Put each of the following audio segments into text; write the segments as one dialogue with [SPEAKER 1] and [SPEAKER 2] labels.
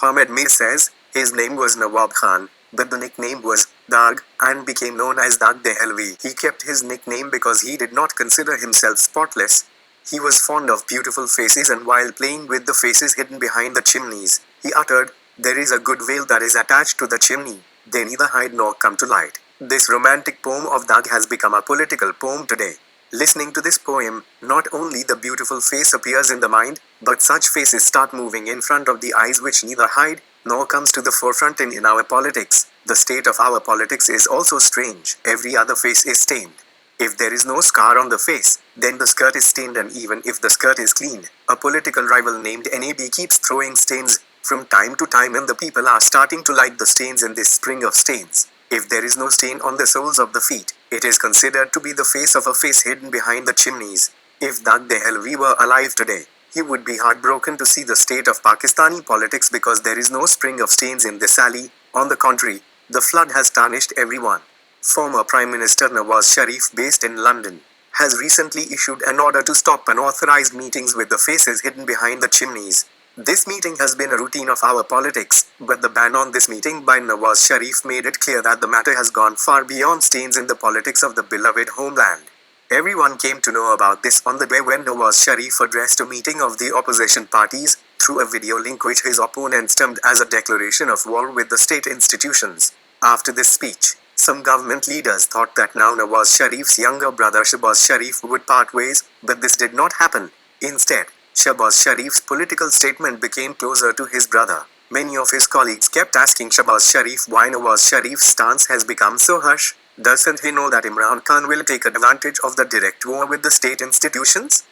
[SPEAKER 1] Ahmed Mir says, his name was Nawab Khan, but the nickname was Dag, and became known as Dag Dehelvi. He kept his nickname because he did not consider himself spotless. He was fond of beautiful faces, and while playing with the faces hidden behind the chimneys, he uttered, "There is a good veil that is attached to the chimney. They neither hide nor come to light." This romantic poem of Dag has become a political poem today. Listening to this poem, not only the beautiful face appears in the mind, but such faces start moving in front of the eyes which neither hide nor comes to the forefront in our politics. The state of our politics is also strange. Every other face is stained. If there is no scar on the face, then the skirt is stained, and even if the skirt is clean, a political rival named NAB keeps throwing stains from time to time, and the people are starting to like the stains in this spring of stains. If there is no stain on the soles of the feet, it is considered to be the face of a face hidden behind the chimneys. If Dag Dehelvi were alive today, he would be heartbroken to see the state of Pakistani politics because there is no spring of stains in this alley. On the contrary, the flood has tarnished everyone. Former Prime Minister Nawaz Sharif, based in London, has recently issued an order to stop unauthorized meetings with the faces hidden behind the chimneys. This meeting has been a routine of our politics, but the ban on this meeting by Nawaz Sharif made it clear that the matter has gone far beyond stains in the politics of the beloved homeland. Everyone came to know about this on the day when Nawaz Sharif addressed a meeting of the opposition parties through a video link which his opponents termed as a declaration of war with the state institutions. After this speech, some government leaders thought that now Nawaz Sharif's younger brother Shahbaz Sharif would part ways, but this did not happen. Instead, Shahbaz Sharif's political statement became closer to his brother. Many of his colleagues kept asking Shahbaz Sharif why Nawaz Sharif's stance has become so harsh. Doesn't he know that Imran Khan will take advantage of the direct war with the state institutions?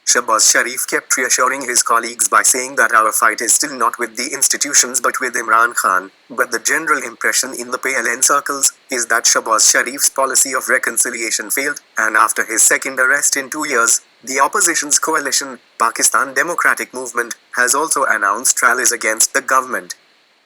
[SPEAKER 1] Shahbaz Sharif kept reassuring his colleagues by saying that our fight is still not with the institutions but with Imran Khan. But the general impression in the PLN circles is that Shahbaz Sharif's policy of reconciliation failed, and after his second arrest in 2 years, the opposition's coalition, Pakistan Democratic Movement, has also announced rallies against the government.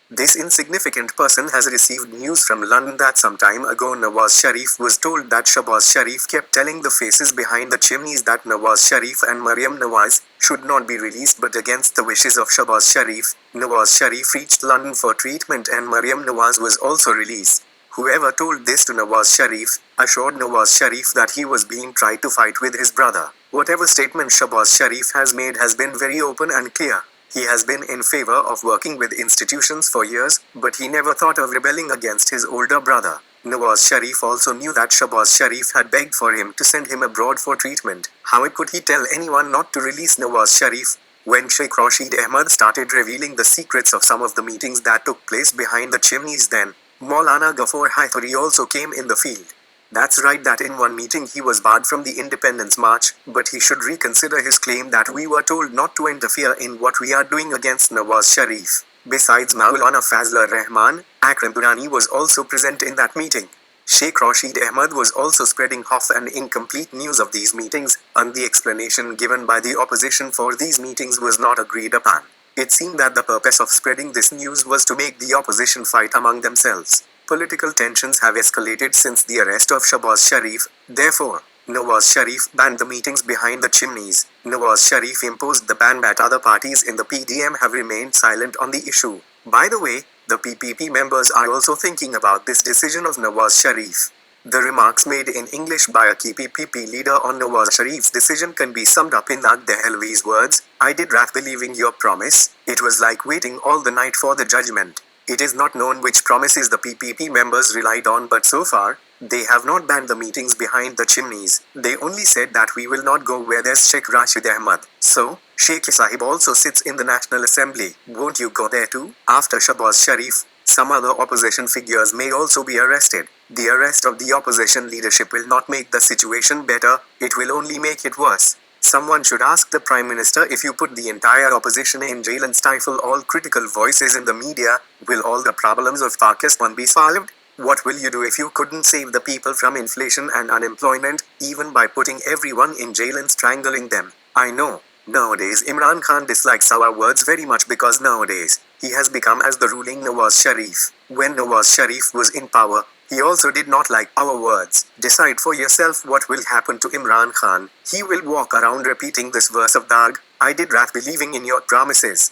[SPEAKER 1] This insignificant person has received news from London that some time ago Nawaz Sharif was told that Shahbaz Sharif kept telling the faces behind the chimneys that Nawaz Sharif and Maryam Nawaz should not be released, but against the wishes of Shahbaz Sharif, Nawaz Sharif reached London for treatment and Maryam Nawaz was also released. Whoever told this to Nawaz Sharif assured Nawaz Sharif that he was being tried to fight with his brother. Whatever statement Shahbaz Sharif has made has been very open and clear. He has been in favor of working with institutions for years, but he never thought of rebelling against his older brother. Nawaz Sharif also knew that Shahbaz Sharif had begged for him to send him abroad for treatment. How could he tell anyone not to release Nawaz Sharif? When Sheikh Rashid Ahmad started revealing the secrets of some of the meetings that took place behind the chimneys, then Maulana Ghafoor Haithori also came in the field. That's right that in one meeting he was barred from the Independence March, but he should reconsider his claim that we were told not to interfere in what we are doing against Nawaz Sharif. Besides Maulana Fazlur Rahman, Akram Durrani was also present in that meeting. Sheikh Rashid Ahmad was also spreading half and incomplete news of these meetings, and the explanation given by the opposition for these meetings was not agreed upon. It seemed that the purpose of spreading this news was to make the opposition fight among themselves. Political tensions have escalated since the arrest of Shahbaz Sharif. Therefore, Nawaz Sharif banned the meetings behind the chimneys. Nawaz Sharif imposed the ban, but other parties in the PDM have remained silent on the issue. By the way, the PPP members are also thinking about this decision of Nawaz Sharif. The remarks made in English by a key PPP leader on Nawaz Sharif's decision can be summed up in Dag Dehelvi's words, "I did wrath believing your promise. It was like waiting all the night for the judgment." It is not known which promises the PPP members relied on, but so far, they have not banned the meetings behind the chimneys. They only said that we will not go where there's Sheikh Rashid Ahmad. So, Sheikh Sahib also sits in the National Assembly. Won't you go there too? After Shahbaz Sharif, some other opposition figures may also be arrested. The arrest of the opposition leadership will not make the situation better, it will only make it worse. Someone should ask the Prime Minister, if you put the entire opposition in jail and stifle all critical voices in the media, will all the problems of Pakistan be solved? What will you do if you couldn't save the people from inflation and unemployment, even by putting everyone in jail and strangling them? I know, nowadays Imran Khan dislikes our words very much because nowadays, he has become as the ruling Nawaz Sharif. When Nawaz Sharif was in power, he also did not like our words. Decide for yourself what will happen to Imran Khan. He will walk around repeating this verse of Dag, "I did wrath believing in your promises."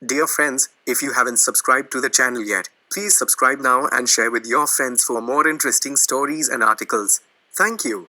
[SPEAKER 1] Dear friends, if you haven't subscribed to the channel yet, please subscribe now and share with your friends for more interesting stories and articles. Thank you.